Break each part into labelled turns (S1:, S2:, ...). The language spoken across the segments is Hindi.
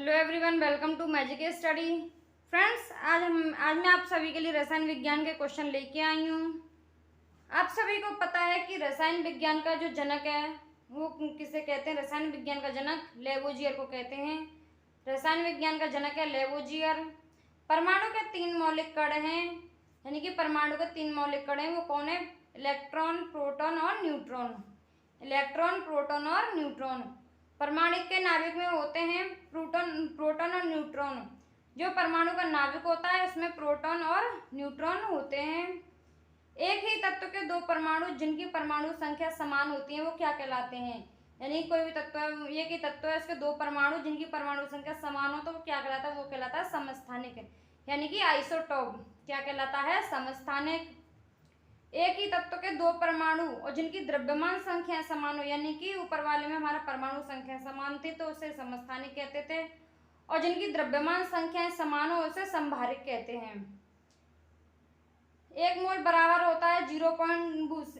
S1: Hello everyone, welcome to magic study. Friends, आज मैं आप सभी के लिए रसायन विज्ञान के क्वेश्चन लेके आई हूँ। आप सभी को पता है कि रसायन विज्ञान का जो जनक है वो किसे कहते हैं। रसायन विज्ञान का जनक लेवोजियर को कहते हैं। रसायन विज्ञान का जनक है लेवोजियर। परमाणु के 3 मौलिक कण हैं, यानी कि परमाणु के 3 मौलिक कण हैं। वो कौन है? इलेक्ट्रॉन, प्रोटॉन और न्यूट्रॉन। इलेक्ट्रॉन, प्रोटॉन और न्यूट्रॉन। परमाणु के नाभिक में होते हैं प्रोटॉन और न्यूट्रॉन। जो परमाणु का नाभिक होता है उसमें प्रोटॉन और न्यूट्रॉन होते हैं। एक ही तत्व के 2 परमाणु जिनकी परमाणु संख्या समान होती है वो क्या कहलाते हैं? यानी कोई भी तत्व है, एक ही तत्व है, उसके 2 परमाणु जिनकी परमाणु संख्या समान हो तो वो क्या कहलाता है? वो कहलाता है समस्थानिक, यानी कि आइसोटॉप। क्या कहलाता है? समस्थानिक। एक ही तत्व के 2 परमाणु और जिनकी द्रव्यमान संख्या समान हो, यानी कि ऊपर वाले में हमारा परमाणु संख्या समान थी तो उसे समस्थानिक कहते थे, और जिनकी द्रव्यमान संख्याएं समान हो उसे संभारिक कहते हैं। 1 मोल बराबर होता है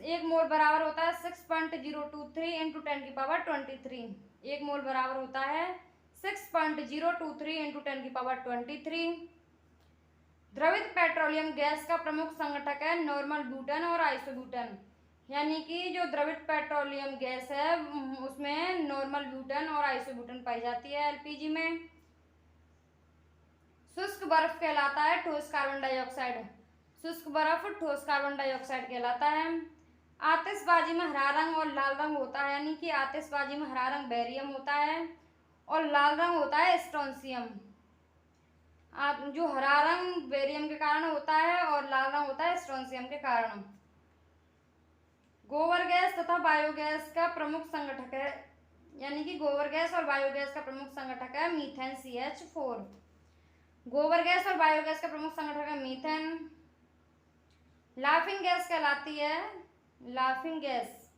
S1: 1 मोल बराबर होता है 6.023 इंटू 10 की पावर 23। 1 मोल बराबर होता है 6.023 इंटू 10 की पावर 23। द्रवित पेट्रोलियम गैस का प्रमुख संगठक है नॉर्मल ब्यूटेन और आइसोब्यूटेन। यानी कि जो द्रवित पेट्रोलियम गैस है उसमें नॉर्मल ब्यूटेन और आइसोब्यूटेन पाई जाती है एलपीजी में। शुष्क बर्फ कहलाता है ठोस कार्बन डाइऑक्साइड। शुष्क बर्फ ठोस कार्बन डाइऑक्साइड कहलाता है। आतिशबाजी में हरा रंग और लाल रंग होता है, यानी कि आतिशबाजी में हरा रंग बेरियम होता है और लाल रंग होता है स्ट्रोंशियम। जो हरा रंग बेरियम के कारण होता है और लाल रंग होता है स्ट्रोंशियम के कारण। गोबर गैस तथा बायोगैस का प्रमुख संगठक है, यानी कि गोबर गैस और बायोगैस का प्रमुख संगठक है मीथेन CH4। गोबर गैस और बायोगैस का प्रमुख संगठक है मीथेन। लाफिंग गैस कहलाती है लाफिंग गैस।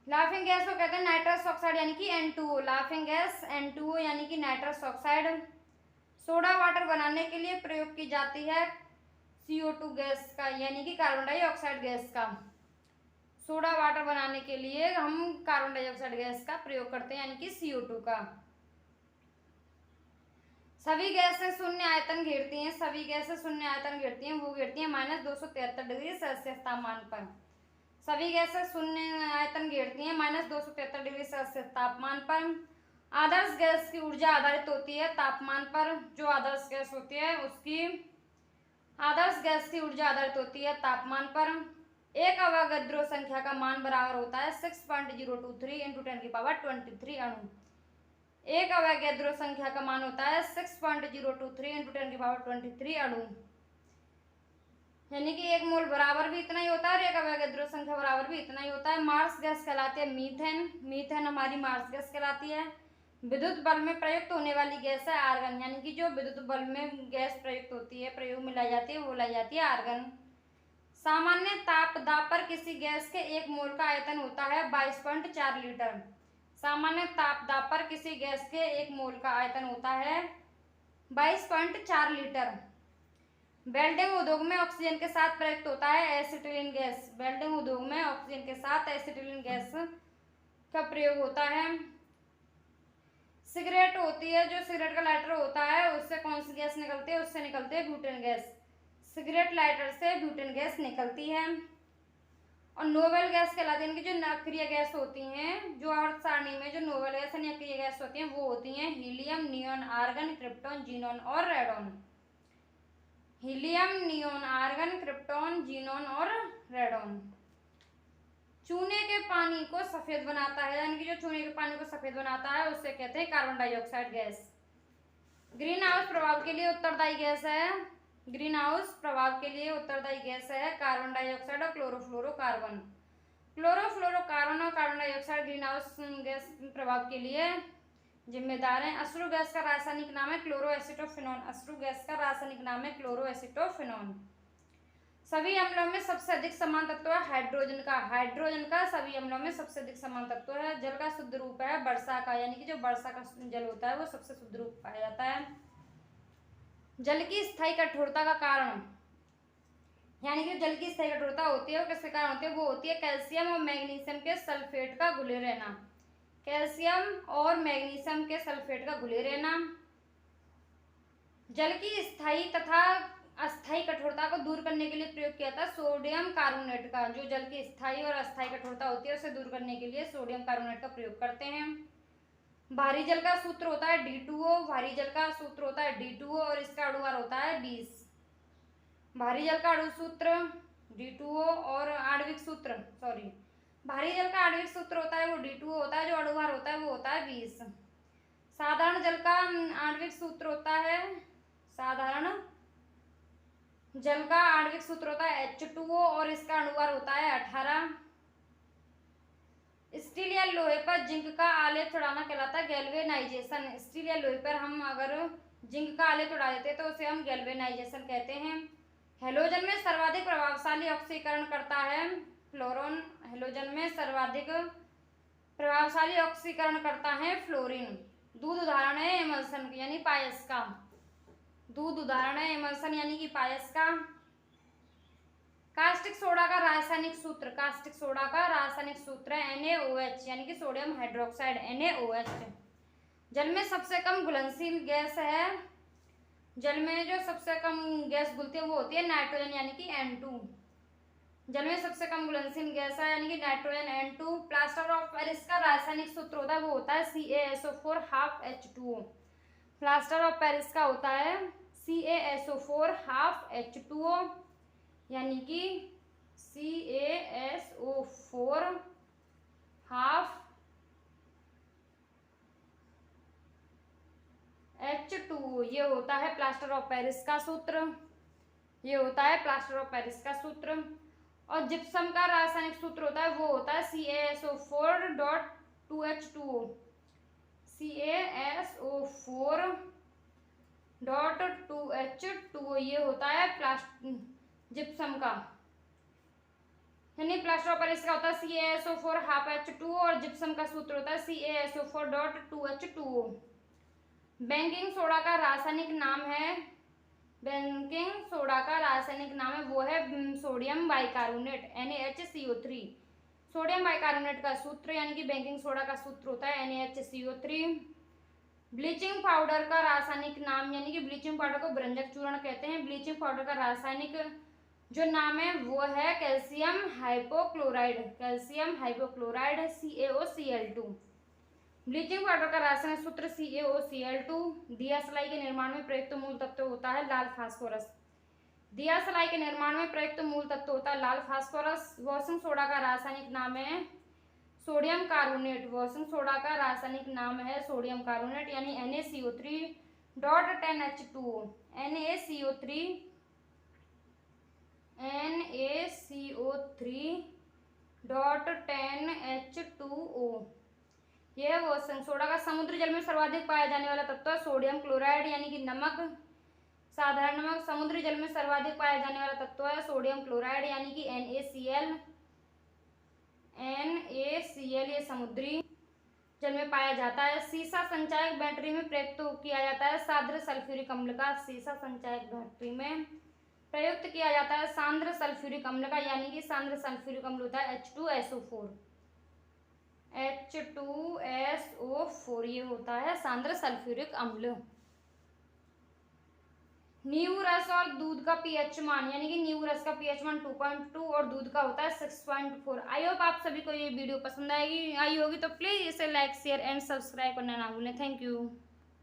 S1: लाफिंग गैस को कहते हैं नाइट्रस ऑक्साइड, यानी कि N2O। लाफिंग गैस N2O यानी कि नाइट्रस ऑक्साइड। सोडा वाटर बनाने के लिए प्रयोग की जाती है CO2 गैस का, यानी कि कार्बन डाइऑक्साइड गैस का। सोडा वाटर बनाने के लिए हम कार्बन डाइऑक्साइड गैस का प्रयोग करते हैं, यानी कि CO2 का। सभी गैसें शून्य आयतन घेरती हैं। सभी गैसें शून्य आयतन घेरती हैं, वो घेरती हैं -273 डिग्री सेल्सियस तापमान पर। सभी गैसें शून्य आयतन घेरती हैं -273 डिग्री सेल्सियस तापमान पर। आदर्श गैस की ऊर्जा आधारित होती है तापमान पर। जो आदर्श गैस होती है उसकी आदर्श गैस की ऊर्जा आधारित होती है तापमान पर। एक अवोगाद्रो संख्या का मान बराबर होता है 6.023 इंटू 10 की पावर 23 अणु। एक अवोगाद्रो संख्या का मान होता है 6.023 इंटू 10 की पावर 23 अणु, यानी कि 1 मोल बराबर भी इतना ही होता है और एक अवोगाद्रो संख्या बराबर भी इतना ही होता है। मार्स गैस कहलाती है मीथेन। मीथेन हमारी मार्स गैस कहलाती है। विद्युत बल्ब में प्रयुक्त होने वाली गैस है आर्गन, यानी कि जो विद्युत बल्ब में गैस प्रयुक्त होती है, प्रयोग में लाई जाती है, वो लाई जाती है आर्गन। सामान्य तापदाब पर किसी गैस के 1 मोल का आयतन होता है 22.4 लीटर। सामान्य तापदाब पर किसी गैस के 1 मोल का आयतन होता है 22.4 लीटर। वेल्डिंग उद्योग में ऑक्सीजन के साथ प्रयुक्त होता है एसिटिलीन गैस। वेल्डिंग उद्योग में ऑक्सीजन के साथ एसिटिलीन गैस का प्रयोग होता है। सिगरेट होती है, जो सिगरेट का लाइटर होता है उससे कौन सी गैस निकलती है? उससे निकलती है ब्यूटेन गैस। सिगरेट लाइटर से ब्यूटेन गैस निकलती है। और नोबेल गैस कहलाती है, इनकी जो अक्रिय गैस होती हैं, जो आवर्त सारणी में जो नोबेल गैस यानी अक्रिय गैस होती हैं वो होती हैं helium, neon, argon, krypton, xenon और radon. Helium, neon, argon, krypton, xenon और रेडॉन। चूने के पानी को सफेद बनाता है, यानी कि जो चूने के पानी को सफेद बनाता है उससे कहते हैं carbon dioxide gas. Green house प्रभाव के लिए उत्तरदायी गैस है ग्रीन हाउस प्रभाव के लिए उत्तरदायी गैस है कार्बन डाइऑक्साइड और क्लोरोफ्लोरोकार्बन। क्लोरोफ्लोरोकार्बन और carbon dioxide green house gas प्रभाव के लिए जिम्मेदार हैं। अश्रु गैस का रासायनिक नाम है क्लोरोएसिटोफिनॉन। अश्रु गैस का रासायनिक नाम है क्लोरोएसिटोफिनॉन। सभी अम्लों में सबसे अधिक समान तत्व है हाइड्रोजन का। हाइड्रोजन का सभी अम्लों में सबसे अधिक समान तत्व है। जल का शुद्ध रूप है वर्षा का, यानी कि जो वर्षा का जल होता है वो सबसे शुद्ध रूप पाया जाता है। जल की स्थायी कठोरता का कारण, यानी कि जल की स्थायी कठोरता होती है वो किसके कारण होती है? वो होती है कैल्शियम और मैग्नीशियम के सल्फेट का घुले रहना। कैल्शियम और मैग्नीशियम के सल्फेट का घुले रहना, जल की स्थायी तथा अस्थायी कठोरता को दूर करने के लिए प्रयोग किया था सोडियम कार्बोनेट का। जो जल की स्थायी और अस्थायी कठोरता होती है उसे दूर करने के लिए सोडियम कार्बोनेट का प्रयोग करते हैं। भारी जल का सूत्र होता है D2O, भारी जल का सूत्र होता है D2O और इसका अणुभार होता है 20। भारी जल का अणु सूत्र D2O और आणविक सूत्र भारी जल का आणविक सूत्र होता है वो D2O होता है, जो अणुभार होता है वो होता है 20। साधारण जल का आणविक सूत्र होता है H2O और इसका अणुभार होता है 18। स्टील या लोहे पर जिंक का आलेप चढ़ाना कहलाता है गैल्वेनाइजेशन। स्टील या लोहे पर हम अगर जिंक का आलेप चढ़ा देते हैं तो उसे हम गैल्वेनाइजेशन कहते हैं। हैलोजन में सर्वाधिक प्रभावशाली ऑक्सीकरण करता है फ्लोरोन। हैलोजन में सर्वाधिक प्रभावशाली ऑक्सीकरण करता है फ्लोरीन। दूध उदाहरण है एमल्सन यानी पायस का। दूध उदाहरण है एमल्सन यानी कि पायस का। कास्टिक सोडा का रासायनिक सूत्र है NaOH यानी कि सोडियम हाइड्रोक्साइड NaOH। जल में सबसे कम घुलनशील गैस है, जल में जो सबसे कम गैस घुलती है वो होती है नाइट्रोजन यानी कि N2। जल में सबसे कम घुलनशील गैस है यानी कि nitrogen N2। Plaster of Paris का रासायनिक सूत्र होता है वो होता है CaSO4 half H2O। Plaster of Paris का होता है CaSO4 half H2O यानी कि CaSO4 half H2O। ये होता है प्लास्टर ऑफ पेरिस का सूत्र। और जिप्सम का रासायनिक सूत्र होता है वो होता है CaSO4.2H2O। CaSO4.2H2O ये होता है जिप्सम का, यानी प्लास्टर ऑफ पेरिस का होता है CaSO4 half H2O और जिप्सम का सूत्र होता है CaSO4.2H2O। बेकिंग सोडा का रासायनिक नाम है वो है sodium bicarbonate NaHCO3। Sodium bicarbonate का सूत्र यानी कि बेकिंग सोडा का सूत्र होता है NaHCO3। ब्लीचिंग पाउडर का रासायनिक नाम यानी कि ब्लीचिंग पाउडर को भ्रंजक चूर्ण कहते हैं। ब्लीचिंग पाउडर का रासायनिक जो नाम है वो है calcium hypochloride CaOCl2। Bleaching powder का रासायनिक सूत्र CaOCl2। दिया सलाई के निर्माण में प्रयुक्त मूल तत्व होता है लाल फास्फोरस। वॉशिंग सोडा का रासायनिक नाम है सोडियम कार्बोनेट यानी NaCO3.10H2O। NaCO3.10H2O। यह वॉशिंग सोडा का समुद्री जल में सर्वाधिक पाया जाने वाला तत्व है सोडियम क्लोराइड यानी कि नमक। साधारण नमक समुद्री जल में सर्वाधिक पाया जाने वाला तत्व है सोडियम क्लोराइड यानी कि NaCl। ये समुद्री जल में पाया जाता है। सीसा संचायक बैटरी में प्रयुक्त किया जाता है सांद्र सल्फ्यूरिक अम्ल का। यानी कि सांद्र सल्फ्यूरिक अम्ल होता है H2SO4 ये होता है सांद्र सल्फ्यूरिक अम्ल। नींबू रस और दूध का पीएच मान यानी कि नींबू रस का पीएच मान 2.2 और दूध का होता है 6.4। आई होप आप सभी को ये वीडियो पसंद आई होगी तो प्लीज इसे लाइक शेयर एंड सब्सक्राइब करना ना भूलें। Thank you.